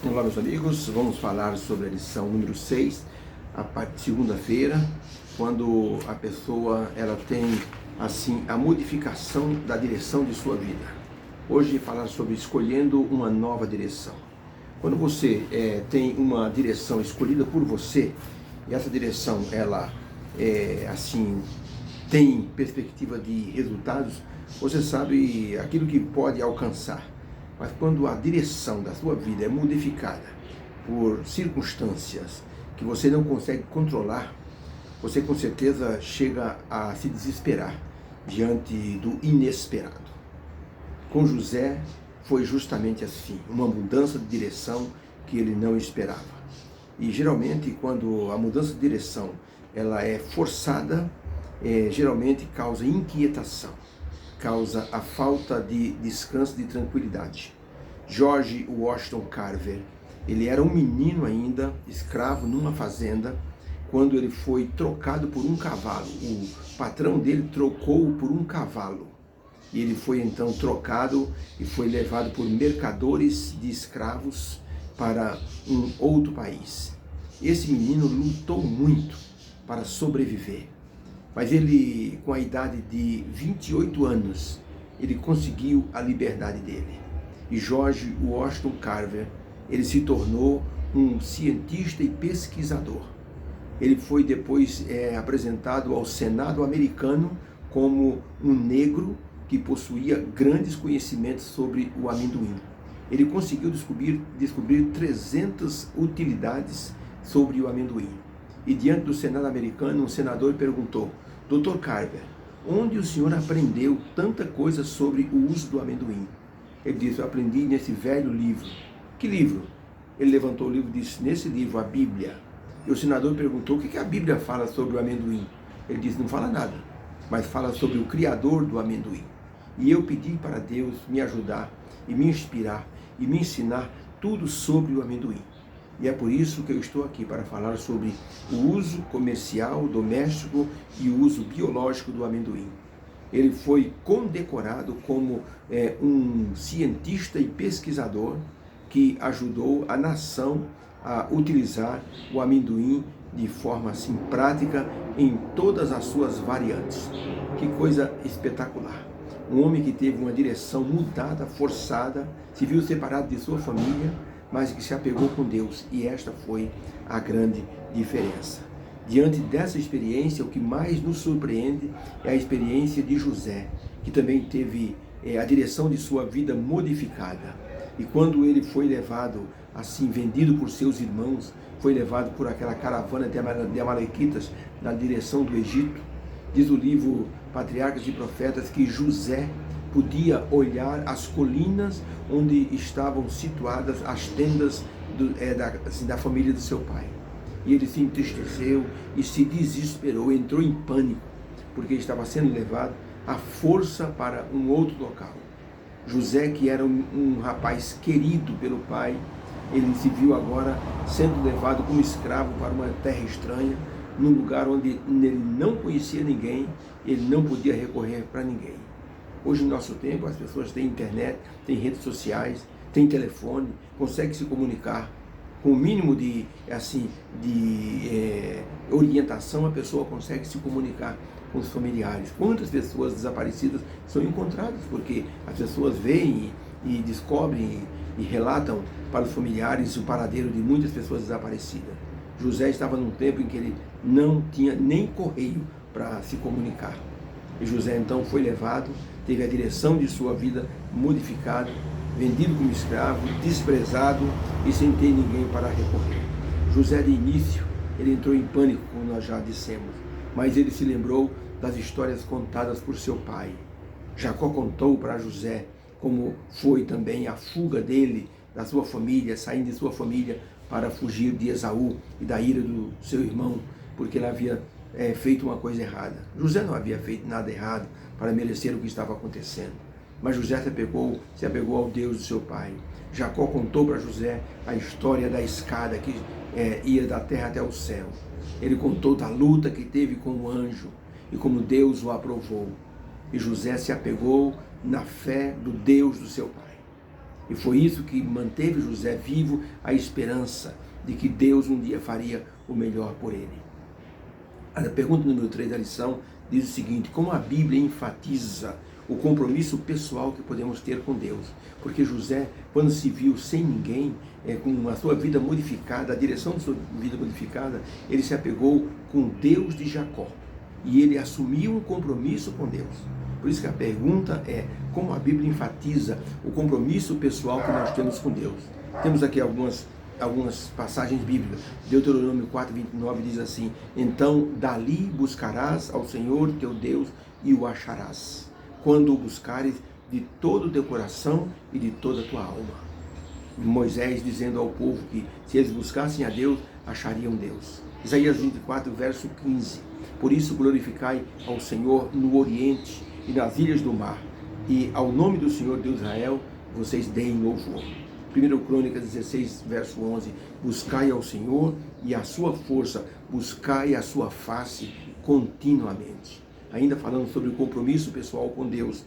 Olá, meus amigos, vamos falar sobre a lição número 6, a parte de segunda-feira, quando a pessoa ela tem assim a modificação da direção de sua vida. Hoje falar sobre escolhendo uma nova direção. Quando você tem uma direção escolhida por você, e essa direção ela assim tem perspectiva de resultados, você sabe aquilo que pode alcançar. Mas quando a direção da sua vida é modificada por circunstâncias que você não consegue controlar, você com certeza chega a se desesperar diante do inesperado. Com José foi justamente assim, uma mudança de direção que ele não esperava. E geralmente quando a mudança de direção ela é forçada, geralmente causa inquietação, causa a falta de descanso, de tranquilidade. George Washington Carver, ele era um menino ainda, escravo numa fazenda, quando ele foi trocado por um cavalo. O patrão dele trocou-o por um cavalo. E ele foi então trocado e foi levado por mercadores de escravos para um outro país. Esse menino lutou muito para sobreviver. Mas ele, com a idade de 28 anos, ele conseguiu a liberdade dele. E George Washington Carver, ele se tornou um cientista e pesquisador. Ele foi depois apresentado ao Senado americano como um negro que possuía grandes conhecimentos sobre o amendoim. Ele conseguiu descobrir 300 utilidades sobre o amendoim. E diante do Senado americano, um senador perguntou: Dr. Carver, onde o senhor aprendeu tanta coisa sobre o uso do amendoim? Ele disse: eu aprendi nesse velho livro. Que livro? Ele levantou o livro e disse: nesse livro, a Bíblia. E o senador perguntou: o que a Bíblia fala sobre o amendoim? Ele disse: não fala nada, mas fala sobre o criador do amendoim. E eu pedi para Deus me ajudar e me inspirar e me ensinar tudo sobre o amendoim. E é por isso que eu estou aqui para falar sobre o uso comercial, doméstico e o uso biológico do amendoim. Ele foi condecorado como um cientista e pesquisador que ajudou a nação a utilizar o amendoim de forma assim prática em todas as suas variantes. Que coisa espetacular! Um homem que teve uma direção mudada, forçada, se viu separado de sua família, mas que se apegou com Deus, e esta foi a grande diferença. Diante dessa experiência, o que mais nos surpreende é a experiência de José, que também teve a direção de sua vida modificada. E quando ele foi levado, assim, vendido por seus irmãos, foi levado por aquela caravana de amalequitas na direção do Egito, diz o livro Patriarcas e Profetas que José podia olhar as colinas onde estavam situadas as tendas da família do seu pai. E ele se entristeceu e se desesperou, entrou em pânico, porque estava sendo levado à força para um outro local. José, que era um rapaz querido pelo pai, ele se viu agora sendo levado como escravo para uma terra estranha, num lugar onde ele não conhecia ninguém, ele não podia recorrer para ninguém. Hoje, no nosso tempo, as pessoas têm internet, têm redes sociais, têm telefone, conseguem se comunicar. Com o mínimo de orientação, a pessoa consegue se comunicar com os familiares. Quantas pessoas desaparecidas são encontradas? Porque as pessoas veem e descobrem e relatam para os familiares o paradeiro de muitas pessoas desaparecidas. José estava num tempo em que ele não tinha nem correio para se comunicar. E José então foi levado, teve a direção de sua vida modificada, vendido como escravo, desprezado e sem ter ninguém para recorrer. José, de início, ele entrou em pânico, como nós já dissemos, mas ele se lembrou das histórias contadas por seu pai. Jacó contou para José como foi também a fuga dele, da sua família, saindo de sua família para fugir de Esaú e da ira do seu irmão, porque ele havia feito uma coisa errada. José não havia feito nada errado para merecer o que estava acontecendo. Mas José se apegou ao Deus do seu pai. Jacó contou para José a história da escada que ia da terra até o céu. Ele contou da luta que teve com o anjo e como Deus o aprovou. E José se apegou na fé do Deus do seu pai. E foi isso que manteve José vivo, a esperança de que Deus um dia faria o melhor por ele. A pergunta número 3 da lição diz o seguinte: como a Bíblia enfatiza o compromisso pessoal que podemos ter com Deus? Porque José, quando se viu sem ninguém, com a sua vida modificada, a direção da sua vida modificada, ele se apegou com Deus de Jacó. E ele assumiu um compromisso com Deus. Por isso que a pergunta é: como a Bíblia enfatiza o compromisso pessoal que nós temos com Deus? Temos aqui algumas passagens bíblicas. Deuteronômio 4:29 diz assim: então dali buscarás ao Senhor teu Deus e o acharás, quando o buscares de todo o teu coração e de toda a tua alma. Moisés dizendo ao povo que se eles buscassem a Deus, achariam Deus. Isaías 24, verso 15: por isso glorificai ao Senhor no Oriente e nas ilhas do mar, e ao nome do Senhor Deus de Israel vocês deem louvor. 1 Crônicas 16, verso 11: buscai ao Senhor e a sua força, buscai a sua face continuamente. Ainda falando sobre o compromisso pessoal com Deus,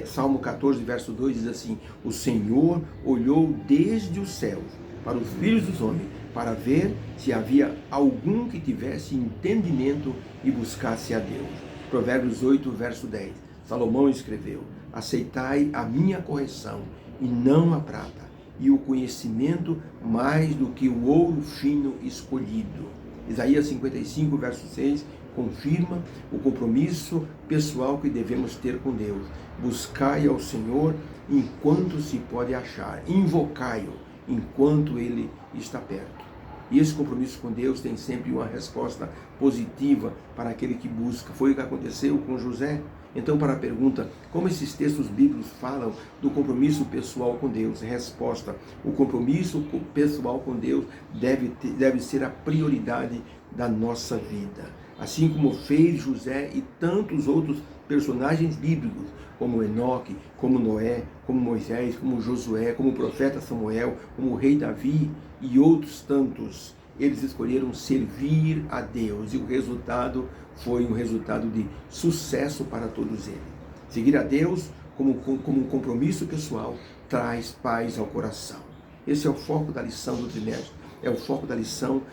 Salmo 14, verso 2 diz assim: o Senhor olhou desde os céus para os filhos dos homens, para ver se havia algum que tivesse entendimento e buscasse a Deus. Provérbios 8, verso 10. Salomão escreveu: aceitai a minha correção e não a prata, e o conhecimento mais do que o ouro fino escolhido. Isaías 55, verso 6, confirma o compromisso pessoal que devemos ter com Deus. Buscai ao Senhor enquanto se pode achar, invocai-o enquanto Ele está perto. E esse compromisso com Deus tem sempre uma resposta positiva para aquele que busca. Foi o que aconteceu com José. Então, para a pergunta, como esses textos bíblicos falam do compromisso pessoal com Deus? Resposta: o compromisso pessoal com Deus deve ser a prioridade da nossa vida. Assim como fez José e tantos outros personagens bíblicos, como Enoque, como Noé, como Moisés, como Josué, como o profeta Samuel, como o rei Davi e outros tantos. Eles escolheram servir a Deus e o resultado foi um resultado de sucesso para todos eles. Seguir a Deus como um compromisso pessoal traz paz ao coração. Esse é o foco da lição do trimestre, é o foco da lição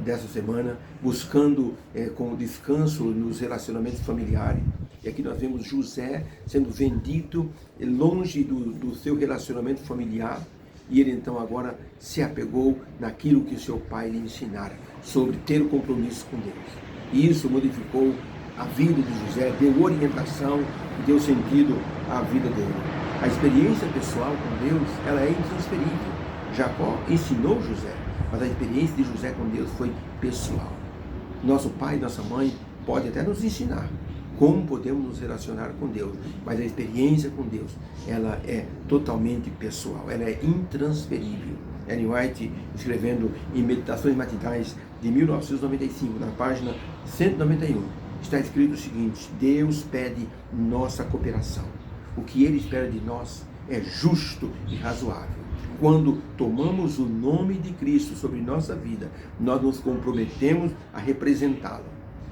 dessa semana, buscando com descanso nos relacionamentos familiares. E aqui nós vemos José sendo vendido longe do seu relacionamento familiar, e ele então agora se apegou naquilo que o seu pai lhe ensinara, sobre ter o compromisso com Deus. E isso modificou a vida de José, deu orientação, deu sentido à vida dele. A experiência pessoal com Deus, ela é intransferível. Jacó ensinou José, mas a experiência de José com Deus foi pessoal. Nosso pai e nossa mãe podem até nos ensinar como podemos nos relacionar com Deus, mas a experiência com Deus, ela é totalmente pessoal, ela é intransferível. Ellen White, escrevendo em Meditações Matinais de 1995, na página 191, está escrito o seguinte: Deus pede nossa cooperação. O que Ele espera de nós é justo e razoável. Quando tomamos o nome de Cristo sobre nossa vida, nós nos comprometemos a representá-lo.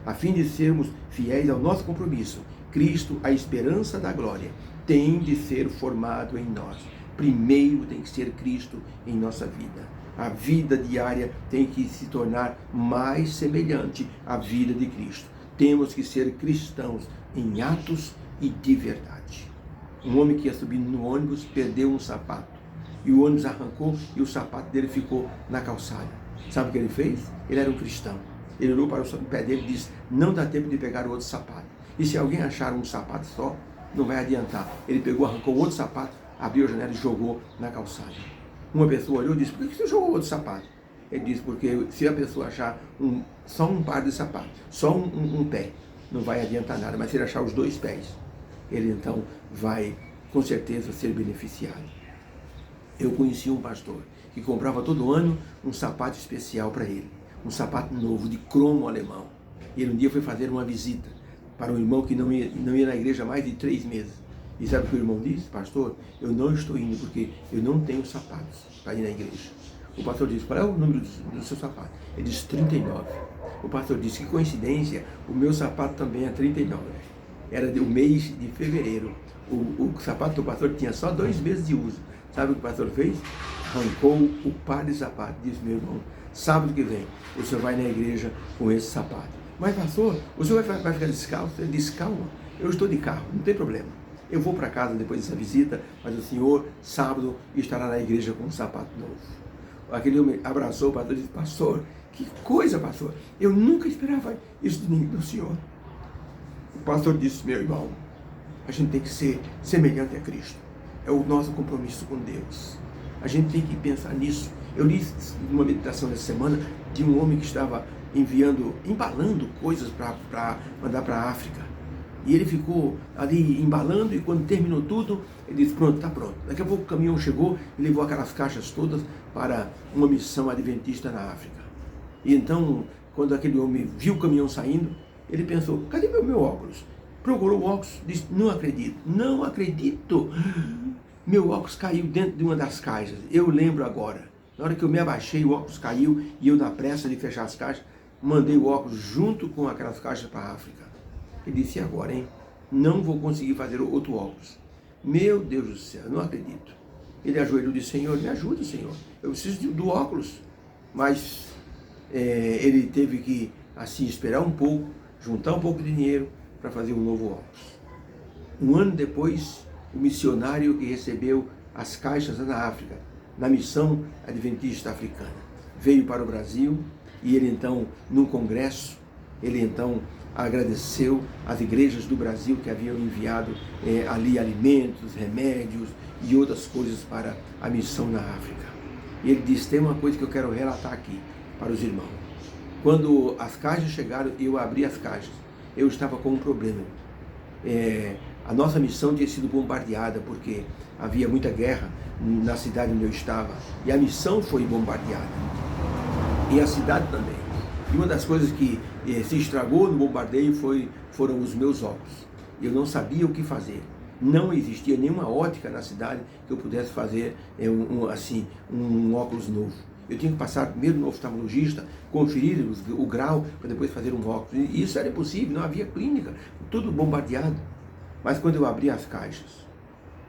A fim de sermos fiéis ao nosso compromisso, Cristo, a esperança da glória, tem de ser formado em nós. Primeiro tem que ser Cristo em nossa vida. A vida diária tem que se tornar mais semelhante à vida de Cristo. Temos que ser cristãos em atos e de verdade. Um homem que ia subindo no ônibus perdeu um sapato. E o ônibus arrancou e o sapato dele ficou na calçada. Sabe o que ele fez? Ele era um cristão. Ele olhou para o pé dele e disse: não dá tempo de pegar o outro sapato. E se alguém achar um sapato só, não vai adiantar. Ele pegou, arrancou o outro sapato, abriu a janela e jogou na calçada. Uma pessoa olhou e disse: por que você jogou outro sapato? Ele disse: porque se a pessoa achar só um par de sapatos, só um pé, não vai adiantar nada. Mas se ele achar os dois pés, ele então vai com certeza ser beneficiado. Eu conheci um pastor que comprava todo ano um sapato especial para ele. Um sapato novo, de cromo alemão. E ele um dia foi fazer uma visita para um irmão que não ia na igreja há mais de 3 meses. E sabe o que o irmão disse? Pastor, eu não estou indo porque eu não tenho sapatos para ir na igreja. O pastor disse: qual é o número do seu sapato? Ele disse: 39. O pastor disse: que coincidência, o meu sapato também é 39. Era do mês de fevereiro. O sapato do pastor tinha só 2 meses de uso. Sabe o que o pastor fez? Arrancou o par de sapato. Disse: meu irmão, sábado que vem o senhor vai na igreja com esse sapato. Mas pastor, o senhor vai ficar descalço? Ele disse: calma, eu estou de carro, não tem problema. Eu vou para casa depois dessa visita, mas o senhor, sábado, estará na igreja com um sapato novo. Aquele homem abraçou o pastor e disse: pastor, que coisa, pastor, eu nunca esperava isso do senhor. O pastor disse: meu irmão, a gente tem que ser semelhante a Cristo. É o nosso compromisso com Deus. A gente tem que pensar nisso. Eu li uma meditação dessa semana de um homem que estava embalando coisas para mandar para a África. E ele ficou ali embalando, e quando terminou tudo, ele disse: pronto, está pronto. Daqui a pouco o caminhão chegou e levou aquelas caixas todas para uma missão adventista na África. E então, quando aquele homem viu o caminhão saindo, ele pensou: cadê meu óculos? Procurou o óculos, disse: não acredito, não acredito. Meu óculos caiu dentro de uma das caixas. Eu lembro agora. Na hora que eu me abaixei, o óculos caiu e eu, na pressa de fechar as caixas, mandei o óculos junto com aquelas caixas para a África. Ele disse: e agora, hein? Não vou conseguir fazer outro óculos. Meu Deus do céu, não acredito. Ele ajoelhou e disse: Senhor, me ajude, Senhor. Eu preciso do óculos. Mas ele teve que, assim, esperar um pouco, juntar um pouco de dinheiro para fazer um novo óculos. Um ano depois, o missionário que recebeu as caixas na África, na missão adventista africana, veio para o Brasil e ele então, num congresso, ele então agradeceu às igrejas do Brasil que haviam enviado ali alimentos, remédios e outras coisas para a missão na África. E ele disse: tem uma coisa que eu quero relatar aqui para os irmãos. Quando as caixas chegaram, eu abri as caixas, eu estava com um problema. A nossa missão tinha sido bombardeada porque havia muita guerra na cidade onde eu estava, e a missão foi bombardeada, e a cidade também. E uma das coisas que se estragou no bombardeio foram os meus óculos. Eu não sabia o que fazer. Não existia nenhuma ótica na cidade que eu pudesse fazer um óculos novo. Eu tinha que passar primeiro no oftalmologista, conferir o grau, para depois fazer um óculos. E isso era impossível, não havia clínica, tudo bombardeado. Mas quando eu abri as caixas,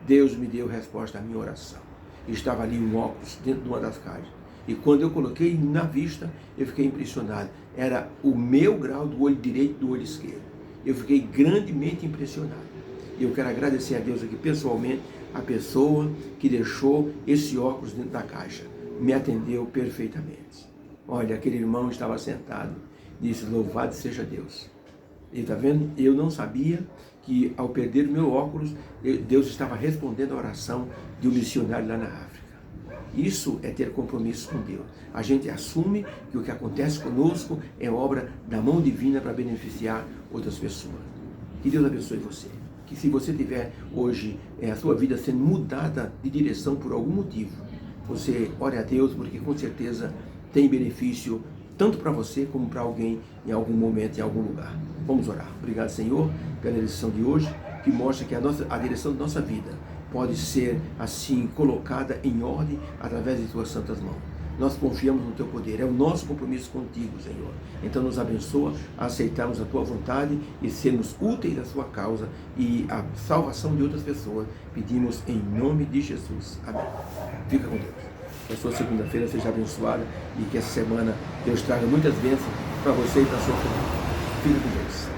Deus me deu resposta à minha oração. Estava ali um óculos dentro de uma das caixas. E quando eu coloquei na vista, eu fiquei impressionado. Era o meu grau do olho direito e do olho esquerdo. Eu fiquei grandemente impressionado. E eu quero agradecer a Deus aqui pessoalmente, a pessoa que deixou esse óculos dentro da caixa. Me atendeu perfeitamente. Olha, aquele irmão estava sentado, disse: louvado seja Deus. E está vendo? Eu não sabia que ao perder meu óculos, Deus estava respondendo a oração de um missionário lá na África. Isso é ter compromisso com Deus. A gente assume que o que acontece conosco é obra da mão divina para beneficiar outras pessoas. Que Deus abençoe você. Que se você tiver hoje a sua vida sendo mudada de direção por algum motivo, você ore a Deus, porque com certeza tem benefício tanto para você como para alguém em algum momento, em algum lugar. Vamos orar. Obrigado, Senhor, pela lição de hoje, que mostra que a direção da nossa vida pode ser assim colocada em ordem através de tuas santas mãos. Nós confiamos no teu poder, é o nosso compromisso contigo, Senhor. Então nos abençoa a aceitarmos a tua vontade e sermos úteis à sua causa e à salvação de outras pessoas. Pedimos em nome de Jesus. Amém. Fica com Deus. Que a sua segunda-feira seja abençoada e que essa semana Deus traga muitas bênçãos para você e para a sua família. Fica com Deus.